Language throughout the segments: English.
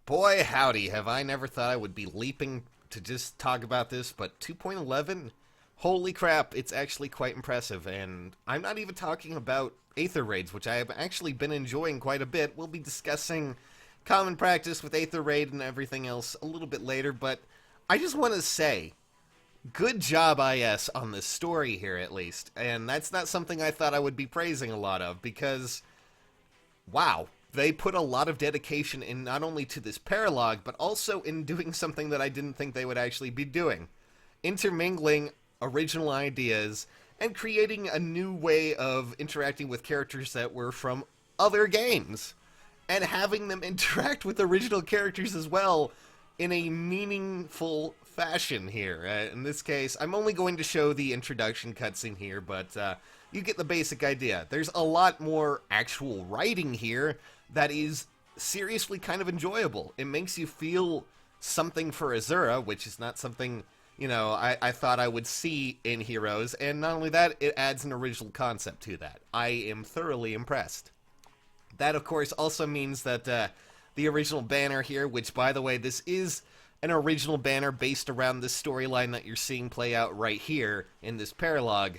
Boy, howdy, have I never thought I would be leaping to just talk about this, but 2.11? Holy crap, it's actually quite impressive, and I'm not even talking about Aether Raids, which I have actually been enjoying quite a bit. We'll be discussing common practice with Aether Raid and everything else a little bit later, but I just want to say, good job, IS, on this story here, at least. And that's not something I thought I would be praising a lot of, because wow, they put a lot of dedication in not only to this paralog, but also in doing something that I didn't think they would actually be doing. Intermingling original ideas and creating a new way of interacting with characters that were from other games. And having them interact with original characters as well in a meaningful fashion here. In this case, I'm only going to show the introduction cutscene here, but you get the basic idea. There's a lot more actual writing here that is seriously kind of enjoyable. It makes you feel something for Azura, which is not something, I thought I would see in Heroes, and not only that, it adds an original concept to that. I am thoroughly impressed. That, of course, also means that the original banner here, which, by the way, this is an original banner based around this storyline that you're seeing play out right here in this paralog,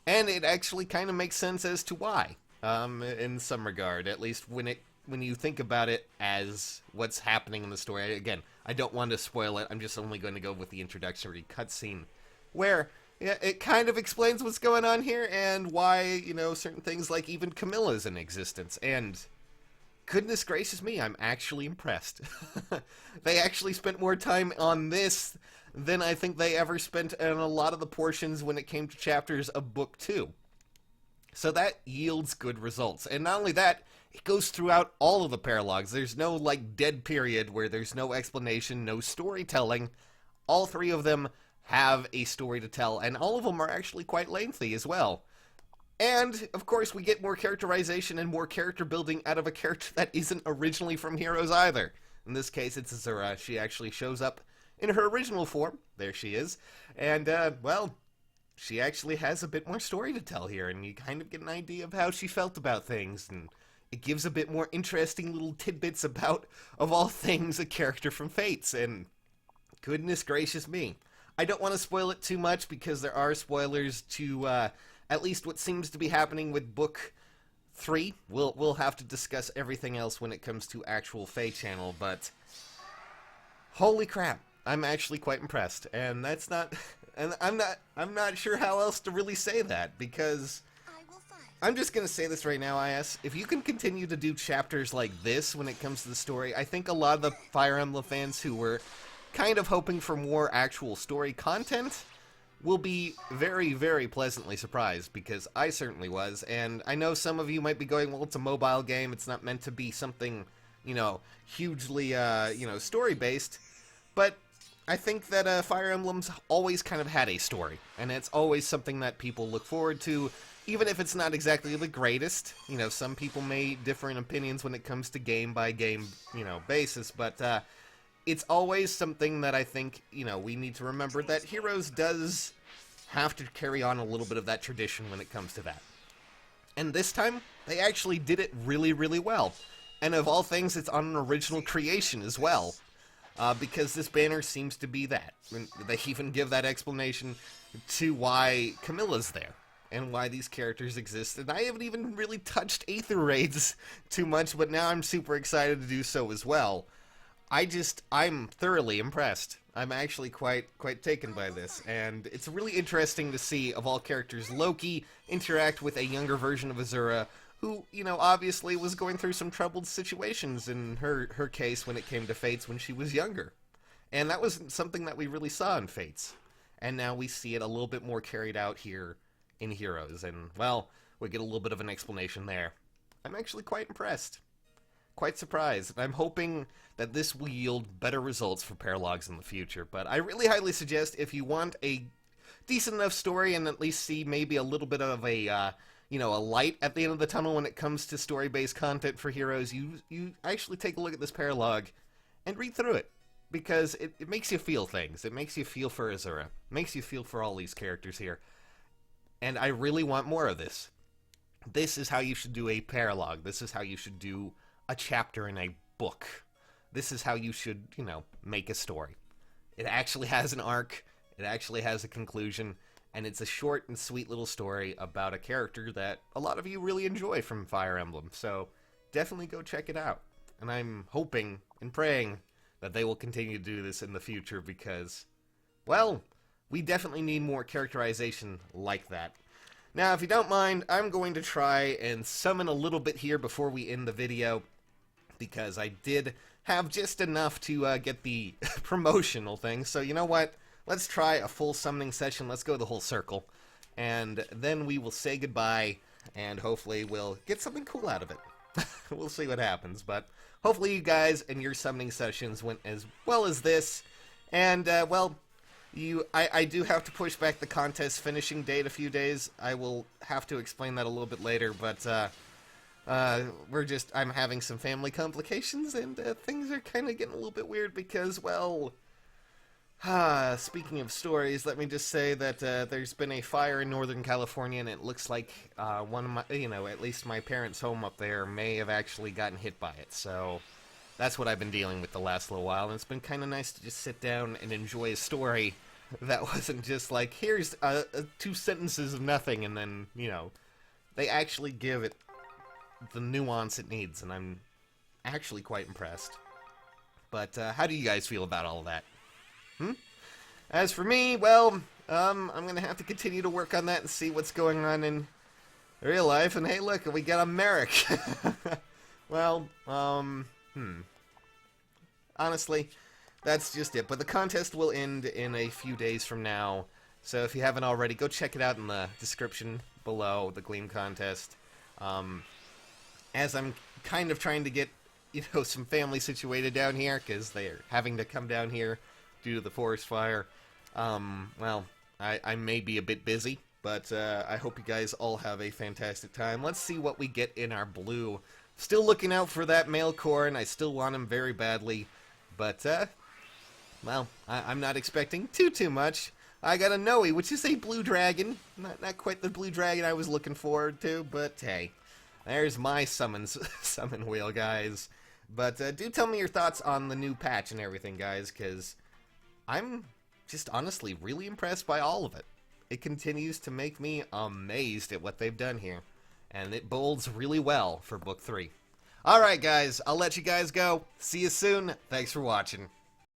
and it actually kind of makes sense as to why, in some regard, at least when you think about it as what's happening in the story. Again, I don't want to spoil it, I'm just only going to go with the introductory cutscene, where it kind of explains what's going on here, and why, certain things like even Camilla's in existence, and goodness gracious me, I'm actually impressed. They actually spent more time on this than I think they ever spent on a lot of the portions when it came to chapters of Book 2. So that yields good results. And not only that, it goes throughout all of the paralogs. There's no, dead period where there's no explanation, no storytelling. All three of them have a story to tell, and all of them are actually quite lengthy as well. And, of course, we get more characterization and more character building out of a character that isn't originally from Heroes either. In this case, it's Azura. She actually shows up in her original form. There she is. And, she actually has a bit more story to tell here, and you kind of get an idea of how she felt about things, and it gives a bit more interesting little tidbits about, of all things, a character from Fates, and goodness gracious me. I don't want to spoil it too much, because there are spoilers to, at least what seems to be happening with Book 3. We'll have to discuss everything else when it comes to actual Fae channel, but holy crap, I'm actually quite impressed, and that's not, and I'm not sure how else to really say that, because I'm just gonna say this right now, IS. If you can continue to do chapters like this when it comes to the story, I think a lot of the Fire Emblem fans who were kind of hoping for more actual story content will be very, very pleasantly surprised, because I certainly was, and I know some of you might be going, well, it's a mobile game, it's not meant to be something, hugely, story-based, but I think that Fire Emblem's always kind of had a story, and it's always something that people look forward to, even if it's not exactly the greatest. Some people may differ in opinions when it comes to game-by-game, basis, but, it's always something that I think, we need to remember, that Heroes does have to carry on a little bit of that tradition when it comes to that. And this time, they actually did it really, really well. And of all things, it's on an original creation as well. Because this banner seems to be that. And they even give that explanation to why Camilla's there, and why these characters exist. And I haven't even really touched Aether Raids too much, but now I'm super excited to do so as well. I'm thoroughly impressed. I'm actually quite taken by this, and it's really interesting to see, of all characters, Loki interact with a younger version of Azura, who, obviously was going through some troubled situations in her case when it came to Fates when she was younger. And that was something that we really saw in Fates. And now we see it a little bit more carried out here in Heroes, and, well, we get a little bit of an explanation there. I'm actually quite impressed. Quite surprised. I'm hoping that this will yield better results for paralogs in the future, but I really highly suggest, if you want a decent enough story and at least see maybe a little bit of a, a light at the end of the tunnel when it comes to story-based content for Heroes, you actually take a look at this paralog and read through it, because it makes you feel things. It makes you feel for Azura. It makes you feel for all these characters here. And I really want more of this. This is how you should do a paralog. This is how you should do a chapter in a book. this is how you should, make a story. It actually has an arc, it actually has a conclusion, and it's a short and sweet little story about a character that a lot of you really enjoy from Fire Emblem, so definitely go check it out. And I'm hoping and praying that they will continue to do this in the future because, well, we definitely need more characterization like that. Now, if you don't mind, I'm going to try and summon a little bit here before we end the video, because I did have just enough to get the promotional thing. So you know what? Let's try a full summoning session. Let's go the whole circle. And then we will say goodbye, and hopefully we'll get something cool out of it. We'll see what happens, but hopefully you guys and your summoning sessions went as well as this. And, well, I do have to push back the contest finishing date a few days. I will have to explain that a little bit later, but, I'm having some family complications, and things are kind of getting a little bit weird because, well, speaking of stories, let me just say that there's been a fire in Northern California, and it looks like one of my, at least my parents' home up there may have actually gotten hit by it. So that's what I've been dealing with the last little while, and it's been kind of nice to just sit down and enjoy a story that wasn't just like, here's 2 sentences of nothing, and then, they actually give it the nuance it needs, and I'm actually quite impressed. But how do you guys feel about all of that? As for me, well, I'm gonna have to continue to work on that and see what's going on in real life. And hey, look, we got a Merrick. Well, honestly, that's just it. But the contest will end in a few days from now, so if you haven't already, go check it out in the description below, the Gleam contest. As I'm kind of trying to get, some family situated down here, because they're having to come down here due to the forest fire. Well, I may be a bit busy, but I hope you guys all have a fantastic time. Let's see what we get in our blue. Still looking out for that male Corrin. I still want him very badly, but, well, I'm not expecting too much. I got a Noe, which is a blue dragon. Not quite the blue dragon I was looking forward to, but hey, there's my summon wheel, guys. But do tell me your thoughts on the new patch and everything, guys, because I'm just honestly really impressed by all of it. It continues to make me amazed at what they've done here, and it bodes really well for Book 3. Alright, guys, I'll let you guys go. See you soon. Thanks for watching.